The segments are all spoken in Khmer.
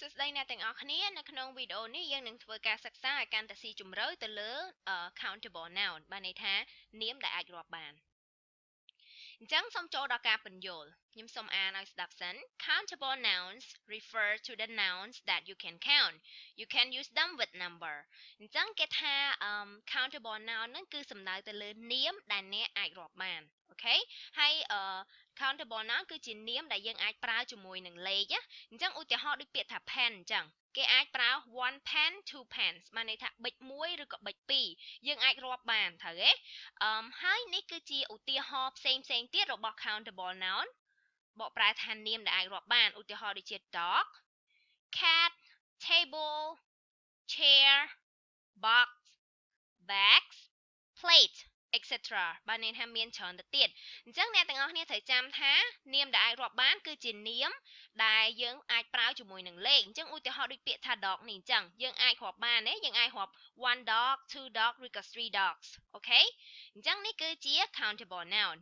សួស្តីអ្នកទាំងអស់គ្នានៅក្នុងវីដេអូនេះយើងនឹងធ្វើការសិក្សាឲ្យកាន់តែស៊ីជម្រៅទៅលើ countable noun បានន័យថានាមដែលអាចរាប់បានអញ្ចឹងសូមចូលដល់ការពន្យល់ខ្ញុំសូមអានឲ្យស្ដាប់សិន Countable nouns refer to the nouns that you can count you can use them with number អញ្ចឹងគេថា countable noun ហ្នឹងគឺសំដៅទៅលើនាមដែលអ្នកអាចរាប់បានអូខេហើយcountable noun គឺជានាមដែលយើងអាចប្រើជាមួយនឹងលេខអញ្ចឹងឧទាហរណ៍ដូចពាក្យថា pen អញ្ចឹងគេអាចប្រើ one pen two pens បានន័យថាប៊ិចមួយឬក៏ប៊ិចពីរយើងអាចរាប់បានត្រូវទេហើយនេះគឺជាឧទាហរណ៍ផ្សេងទៀតរបស់ countable noun បកប្រែថានាមដែលអាចរាប់បានឧទាហរណ៍ដូចជា dog cat table chair box bags plate etc បានន័យថាមានច្រើនទៅទៀតអញ្ចឹងអ្នកទាំងអស់គ្នាត្រូវចាំថានាមដែលអាចរាប់បានគឺជានាមដែលយើងអាចប្រើជាមួយនឹងលេខអញ្ចឹងឧទាហរណ៍ដូចពាក្យថា dog នេះអញ្ចឹងយើងអាចរាប់បានទេយើងអាចរាប់ one dog two dog ឬក៏ three dogs អូខេអញ្ចឹងនេះគឺជា countable noun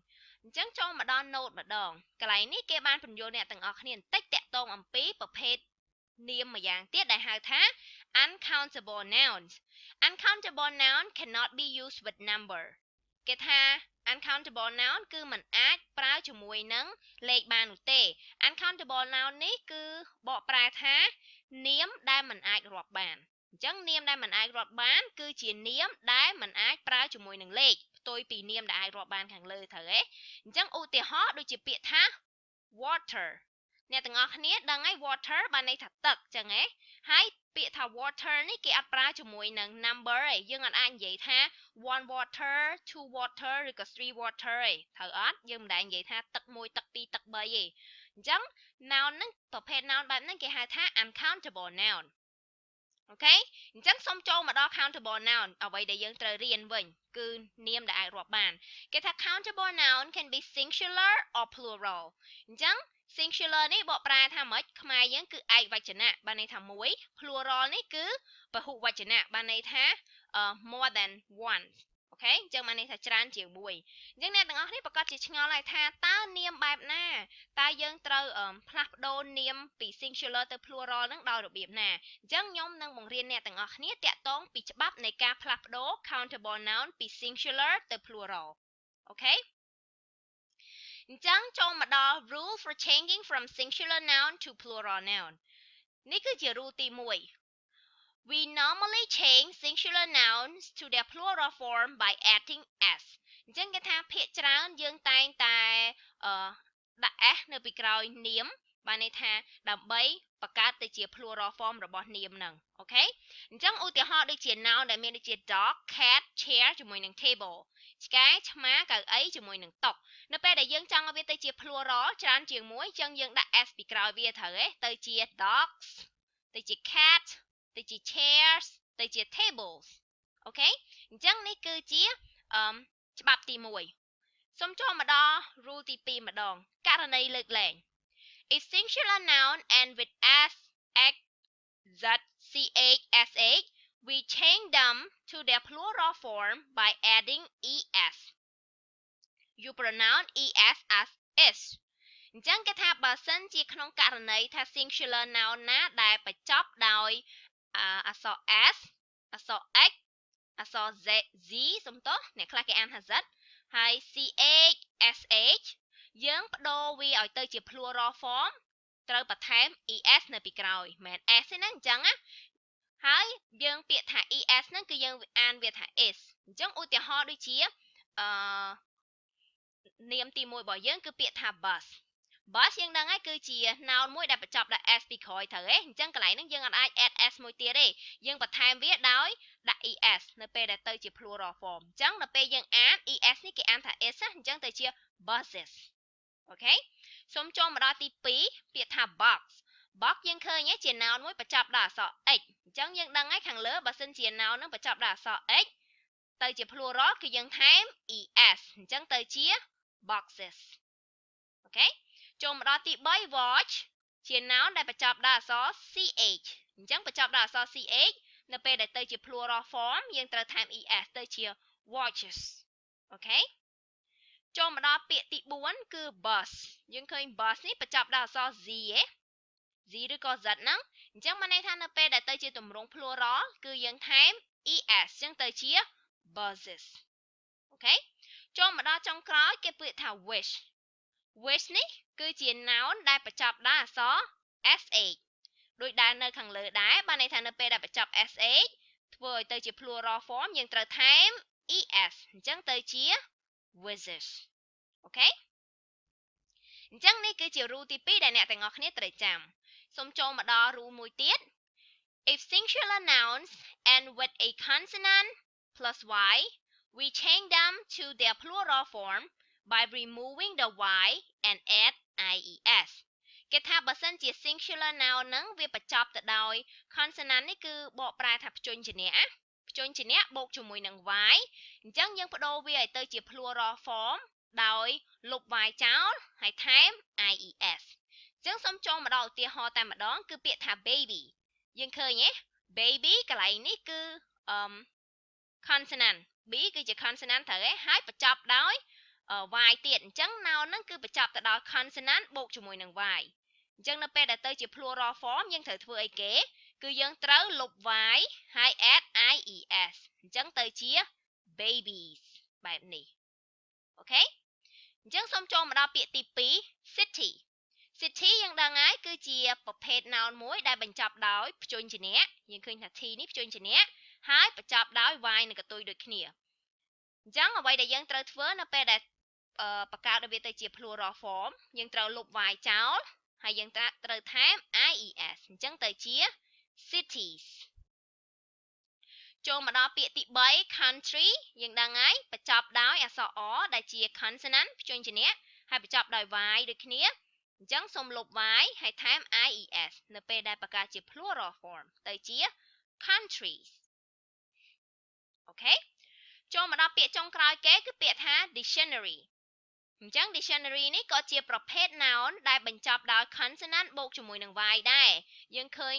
អញ្ចឹងចូលមកដល់ note ម្ដងកន្លែងនេះគេបានពន្យល់អ្នកទាំងអស់គ្នាបន្តិចតាក់ទងអំពីប្រភេទនាមម្យ៉ាងទៀតដែលហៅថា uncountable nouns uncountable noun cannot be used with number គេថា uncountable noun គឺมันអាចប្រើជាមួយនឹងលេខបាននោះទេ uncountable noun នេះគឺបកប្រែថានាមដែលมันអាចរាប់បានអញ្ចឹងនាមដែលมันអាចរាប់បានគឺជានាមដែលมันអាចប្រើជាមួយនឹងលេខផ្ទុយពីនាមដែលអាចរាប់បានខាងលើត្រូវទេអញ្ចឹងឧទាហរណ៍ដូចជាពាក្យថា water អ្នកទាំងអស់គ្នាដឹងហើយ water បានន័យថាទឹកអញ្ចឹងហ៎ហើយពាក្យថា water នេះគេអត់ប្រើជាមួយនឹង number ទេយើងអត់អាចនិយាយថា one water two water ឬក៏ three water ទេត្រូវអត់យើងមិនដែលនិយាយថាទឹកមួយទឹកពីរទឹកបីទេអញ្ចឹង noun ហ្នឹងប្រភេទ noun បែបហ្នឹងគេហៅថា uncountable noun អូខេអញ្ចឹងសូមចូលមកដល់ countable noun អ្វីដែលយើងត្រូវរៀនវិញគឺនាមដែលអាចរាប់បានគេថា countable noun can be singular or plural អញ្ចឹង singular នេះបកប្រែថាម៉េចខ្មែរយើងគឺឯកវចនៈបានន័យថាមួយ plural នេះគឺពហុវចនៈបានន័យថា more than one អូខេអញ្ចឹងបានន័យថាច្រើនជាងមួយអញ្ចឹងអ្នកទាំងអស់នេះប្រកាសជាឆ្ងល់ហើយថាតើនាមបែបណាតើយើងត្រូវផ្លាស់ប្ដូរនាមពី singular ទៅ plural ហ្នឹងដោយរបៀបណាអញ្ចឹងខ្ញុំនឹងបង្រៀនអ្នកទាំងអស់គ្នាតាក់ទងពីច្បាប់នៃការផ្លាស់ប្ដូរ countable noun ពី singular ទៅ plural អូខេអញ្ចឹងចូលមកដល់ rule for changing from singular noun to plural noun នេះគឺជា rule ទី1 We normally change singular nouns to their plural form by adding s អញ្ចឹងគេថាភាគច្រើនយើងតែងតែដាក់ s នៅពីក្រោយនាមបានន័យថាដើម្បីបង្កើតទៅជា plural form របស់នាមហ្នឹងអូខេអញ្ចឹងឧទាហរណ៍ដូចជា noun ដែលមានដូចជា dog cat chair ជាមួយនឹង table ឆ្កែឆ្មាកៅអីជាមួយនឹងតុនៅពេលដែលយើងចង់ឲ្យវាទៅជា plural ច្រើនជាងមួយអញ្ចឹងយើងដាក់ s ពីក្រោយវាត្រូវទេទៅជា dogs ទៅជា cat ទៅជា chairs ទៅជា tables អូខេអញ្ចឹងនេះគឺជាច្បាប់ទី1សូមចូលមកដល់ rule ទី2ម្ដងករណីលើកលែង If singular noun end with s x z ch sh we change them to their plural form by adding es you pronounce es as is អញ្ចឹងគេថាបើសិនជាក្នុងករណីថា singular noun ណាដែលបញ្ចប់ដោយអក្សរ s អក្សរ x អក្សរ z សំទោសអ្នកខ្លះគេអានថា z ហើយ ch sh យើងបដូរវាឲ្យទៅជា plural form ត្រូវបន្ថែម es នៅពីក្រោយមិនមែន s ទេណាអញ្ចឹងណាហើយយើងពាក្យថា es ហ្នឹងគឺយើងអានវាថា is អញ្ចឹងឧទាហរណ៍ដូចជានាមទី1របស់យើងគឺពាក្យថា bus bus យើងដឹងហើយគឺជា noun មួយដែលបញ្ចប់ដោយ s ពីក្រោយត្រូវទេអញ្ចឹងកន្លែងហ្នឹងយើងអត់អាច add s មួយទៀតទេយើងបន្ថែមវាដោយដាក់ es នៅពេលដែលទៅជា plural form អញ្ចឹងនៅពេលយើងអាន es នេះគេអានថា is អញ្ចឹងទៅជា buses អូខេសូមចូលមកដល់ទី2ពាក្យថា box box យើងឃើញជា noun មួយបញ្ចប់ដោយអក្សរ x អញ្ចឹងយើងដឹងហើយខាងលើបើសិនជា noun ហ្នឹងបញ្ចប់ដោយអក្សរ x ទៅជា plural គឺយើងថែម es អញ្ចឹងទៅជា boxes អូខេចូលមកដល់ទី3 watch ជា noun ដែលបញ្ចប់ដោយអក្សរ ch អញ្ចឹងបញ្ចប់ដោយអក្សរ ch នៅពេលដែលទៅជា plural form យើងត្រូវថែម es ទៅជា watches អូខេចូលមកដល់ពាក្យទី4គឺ bus យើងឃើញ bus នេះបញ្ចប់ដោយអក្សរ z ឯ Z ឬក៏ Z ហ្នឹងអញ្ចឹងបានន័យថានៅពេលដែលទៅជាទម្រង់ plural គឺយើងថែម es អញ្ចឹងទៅជា buzzes អូខេចូលមកដល់ចុងក្រោយគេពាក្យថា wish wish នេះគឺជា noun ដែលបញ្ចប់ដោយអក្សរ sh ដូចដែលនៅខាងលើដែរបានន័យថានៅពេលដែលបញ្ចប់ sh ធ្វើឲ្យទៅជា plural form យើងត្រូវថែម es អញ្ចឹងទៅជា wishes អូខេអញ្ចឹងនេះគឺជា rule ទី2ដែលអ្នកទាំងអស់គ្នាត្រូវចាំសូមចូលមកដល់ rule មួយទៀត if singular nouns end with a consonant plus y we change them to their plural form by removing the y and add ies គេថាបើសិនជា singular noun ហ្នឹងវាបញ្ចប់ទៅដោយ consonant នេះគឺបកប្រែថាព្យញ្ជនៈព្យញ្ជនៈបូកជាមួយនឹង y អញ្ចឹងយើងបដូរវាឲ្យទៅជា plural form ដោយលុប y ចោលហើយថែម ies អញ្ចឹងសូមចូលមកដល់ឧទាហរណ៍តែម្ដងគឺពាក្យថា baby យើងឃើញទេ baby កន្លែងនេះគឺconsonant b គឺជា consonant ត្រូវទេហើយបញ្ចប់ដោយ y ទៀតអញ្ចឹង noun ហ្នឹងគឺបញ្ចប់ទៅដោយ consonant បូកជាមួយនឹង y អញ្ចឹងនៅពេលដែលទៅជា plural form យើងត្រូវធ្វើអីគេគឺយើងត្រូវលុប y ហើយ add ies អញ្ចឹងទៅជា babies បែបនេះអូខេអញ្ចឹងសូមចូលមកដល់ពាក្យទី2 city city យើងដឹងហើយគឺជាប្រភេទ noun មួយដែលបញ្ចប់ដោយព្យញ្ជនៈយើងឃើញថា t នេះព្យញ្ជនៈហើយបញ្ចប់ដោយ y និងកតុយដូចគ្នាអញ្ចឹងអ្វីដែលយើងត្រូវធ្វើនៅពេលដែលបង្កើតវាទៅជា plural form យើងត្រូវលុប y ចោលហើយយើងត្រូវថែម ies អញ្ចឹងទៅជា cities ចូលមកដល់ពាក្យទី3 country យើងដឹងហើយបញ្ចប់ដោយអក្សរ r ដែលជា consonant ព្យញ្ជនៈហើយបញ្ចប់ដោយ y ដូចគ្នាអញ្ចឹងសូមលុប y ហើយថែម ies នៅពេលដែលបង្កើតជា plural form ទៅជា countries អូខេចូលមកដល់ពាក្យចុងក្រោយគេគឺពាក្យថា dictionary អញ្ចឹង dictionary នេះក៏ជាប្រភេទ noun ដែលបញ្ចប់ដោយ consonant បូកជាមួយនឹង y ដែរយើងឃើញ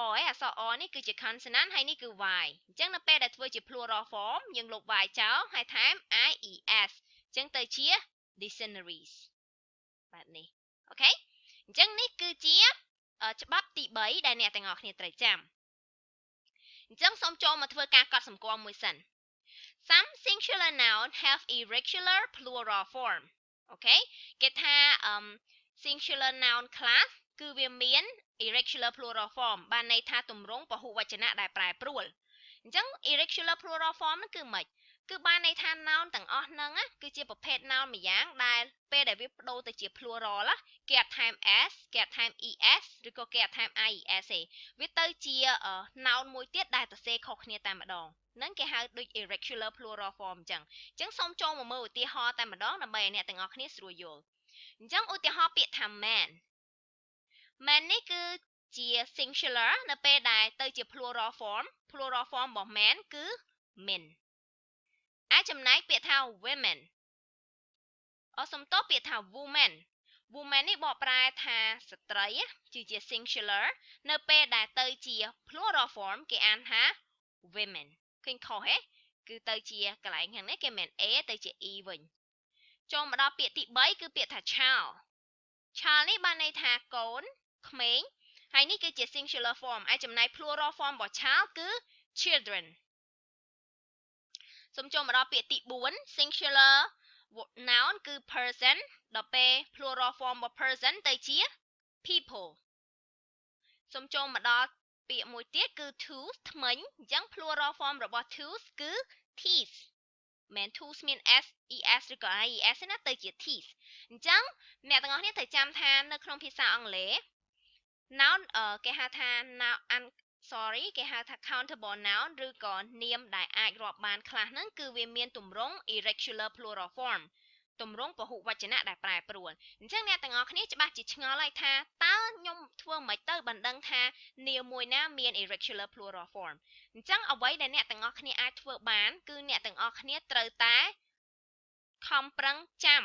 r អក្សរ r នេះគឺជា consonant ហើយនេះគឺ y អញ្ចឹងនៅពេលដែលធ្វើជា plural form យើងលុប y ចោលហើយថែម ies អញ្ចឹងទៅជា dictionaries បែបនេះអូខេអញ្ចឹងនេះគឺជាច្បាប់ទី3ដែលអ្នកទាំងអស់គ្នាត្រូវចាំអញ្ចឹងសូមចូលមកធ្វើការកត់សម្គាល់មួយសិន Some singular noun have irregular plural form អូខេគេថា singular noun ខ្លះគឺវាមាន irregular plural form បានន័យថាទម្រង់ពហុវចនៈដែលប្រែប្រួលអញ្ចឹង irregular plural form ហ្នឹងគឺម៉េចគឺបានន័យថា noun ទាំងអស់ហ្នឹងគឺជាប្រភេទ noun មួយយ៉ាងដែលពេលដែលវាបដូរទៅជា plural គេអត់ថែម s គេអត់ថែម es ឬក៏គេអត់ថែម ies ទេវាទៅជា noun មួយទៀតដែលសរសេរខុសគ្នាតែម្ដងហ្នឹងគេហៅដូច irregular plural form អញ្ចឹងសូមចូលមកមើលឧទាហរណ៍តែម្ដងដើម្បីឲ្យអ្នកទាំងអស់គ្នាស្រួលយល់អញ្ចឹងឧទាហរណ៍ពាក្យថា man man នេះគឺជា singular នៅពេលដែលទៅជា plural form របស់ man គឺ men អាចចំណែកពាក្យថា women សំទោសពាក្យថា woman woman នេះបកប្រែថាស្ត្រីគឺជា singular នៅពេលដែលទៅជា plural form គេអានថា women ឃើញខុសហ៎គឺទៅជាកន្លែងខាងនេះគេមិន a ទៅជា e វិញចូលមកដល់ពាក្យទី3គឺពាក្យថា child child នេះបានន័យថាកូនក្មេងហើយនេះគឺជា singular form ឯចំណែក plural form របស់ child គឺ children សូមចូលមកដល់ពាក្យទី4 singular noun គឺ person ដល់ពេល plural form របស់ person ទៅជា people សូមចូលមកដល់ពាក្យមួយទៀតគឺ tooth ធ្មេញអញ្ចឹង plural form របស់ tooth គឺ teeth មិន tooth មាន s es ឬក៏ ies ណាទៅជា teeth អញ្ចឹងអ្នកទាំងអស់គ្នាត្រូវចាំថានៅក្នុងភាសាអង់គ្លេស noun គេហៅថា nounគេហៅថា countable noun ឬក៏នាមដែលអាចរាប់បានខ្លះហ្នឹងគឺវាមានទម្រង់ irregular plural form ទម្រង់ពហុវចនៈដែលប្រែប្រួលអញ្ចឹងអ្នកទាំងអស់គ្នាច្បាស់ជាឆ្ងល់ហើយថាតើខ្ញុំធ្វើម៉េចទៅបណ្ដឹងថានាមមួយណាមាន irregular plural form អញ្ចឹងអ្វីដែលអ្នកទាំងអស់គ្នាអាចធ្វើបានគឺអ្នកទាំងអស់គ្នាត្រូវតែខំប្រឹងចាំ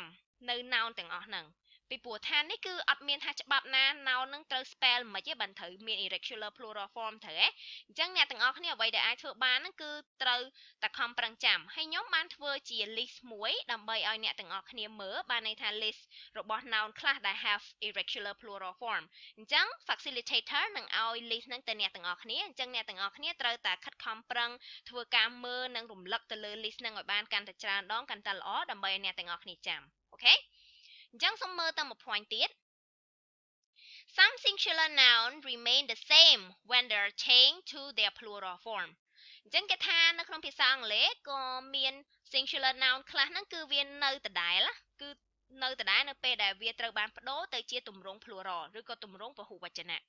នៅ noun ទាំងអស់ហ្នឹង ពីព្រោះថានេះគឺអត់មានថាច្បាប់ណា noun នឹងត្រូវ spell មិនទេបានត្រូវមាន irregular plural form ត្រូវទេអញ្ចឹងអ្នកទាំងអស់គ្នាអ្វីដែលអាចធ្វើបានហ្នឹងគឺត្រូវតែខំប្រឹងចាំហើយខ្ញុំបានធ្វើជា list មួយដើម្បីឲ្យអ្នកទាំងអស់គ្នាមើលបានន័យថា list របស់ noun ខ្លះដែល have irregular plural form អញ្ចឹង facilitator នឹងឲ្យ list ហ្នឹងទៅអ្នកទាំងអស់គ្នាអញ្ចឹងអ្នកទាំងអស់គ្នាត្រូវតែខិតខំប្រឹងធ្វើការមើលនិងរំលឹកទៅលើ list ហ្នឹងឲ្យបានកាន់តែច្រើនដងកាន់តែល្អដើម្បីឲ្យអ្នកទាំងអស់គ្នាចាំអូខេអញ្ចឹងសូមមើលទៅមួយ point ទៀត Some singular noun remain the same when they are changed to their plural form អញ្ចឹងគេថានៅក្នុងភាសាអង់គ្លេសក៏មាន singular noun ខ្លះហ្នឹងគឺវានៅដដែលគឺនៅដដែលនៅពេលដែលវាត្រូវបានបដូរទៅជាទម្រង់ plural ឬក៏ទម្រង់ពហុវចនៈ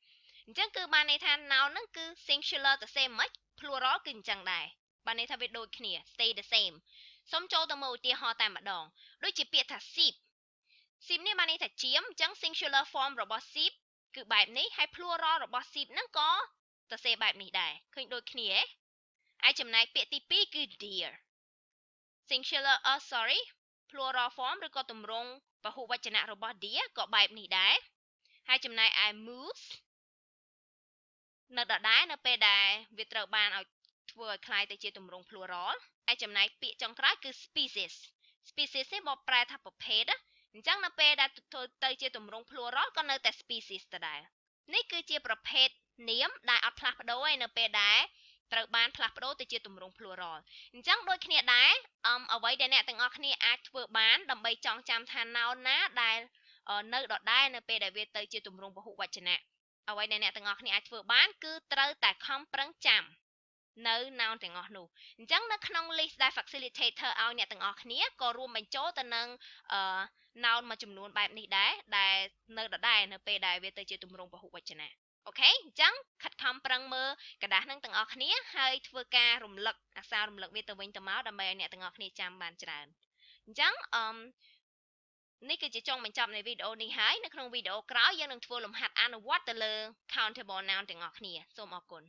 អញ្ចឹងគឺបានន័យថា noun ហ្នឹងគឺ singular ទៅ same មិន plural គឺអញ្ចឹងដែរបានន័យថាវាដូចគ្នា stay the same សូមចូលទៅមើលឧទាហរណ៍តែម្ដងដូចជាពាក្យថា sheep sheep នេះបានន័យថាជាមអញ្ចឹង singular form របស់ sheep គឺបែបនេះហើយ plural របស់ sheep ហ្នឹងក៏ទៅសេបែបនេះដែរឃើញដូចគ្នាហ៎ហើយចំណែកពាក្យទី2គឺ deer singular plural form ឬក៏ទម្រង់ពហុវចនៈរបស់ deer ក៏បែបនេះដែរហើយចំណែកឯ moose នៅដដែលនៅពេលដែលវាត្រូវបានឲ្យធ្វើឲ្យคล้ายទៅជាទម្រង់ plural ហើយចំណែកពាក្យចុងក្រោយគឺ species នេះមកប្រែថាប្រភេទអញ្ចឹងនៅពេលដែលធ្វើទៅជាទម្រង់ plural ក៏នៅតែ species ដដែលនេះគឺជាប្រភេទនាមដែលអត់ផ្លាស់ប្ដូរឯនៅពេលដែលត្រូវបានផ្លាស់ប្ដូរទៅជាទម្រង់ plural អញ្ចឹងដូចគ្នាដែរអ្វីដែលអ្នកទាំងអស់គ្នាអាចធ្វើបានដើម្បីចងចាំថា noun ណាដែលនៅដដែលនៅពេលដែលវាទៅជាទម្រង់ពហុវចនៈអ្វីដែលអ្នកទាំងអស់គ្នាអាចធ្វើបានគឺត្រូវតែខំប្រឹងចាំនៅ noun ទាំងអស់នោះអញ្ចឹងនៅក្នុង list ដែល facilitator ឲ្យអ្នកទាំងអស់គ្នាក៏រួមបញ្ចូលទៅនឹងnoun មួយចំនួនបែបនេះដែរដែលនៅដដែលនៅពេលដែលវាទៅជាទម្រង់ពហុវចនៈអូខេអញ្ចឹងខិតខំប្រឹងមើលกระดาษហ្នឹងទាំងអស់គ្នាហើយធ្វើការរំលឹកអាសាររំលឹកវាទៅវិញទៅមកដើម្បីឲ្យអ្នកទាំងអស់គ្នាចាំបានច្រើនអញ្ចឹងនេះគឺជាចុងបញ្ចប់នៃវីដេអូនេះហើយនៅក្នុងវីដេអូក្រោយយើងនឹងធ្វើលំហាត់អនុវត្តទៅលើ countable noun ទាំងអស់គ្នាសូមអរគុណ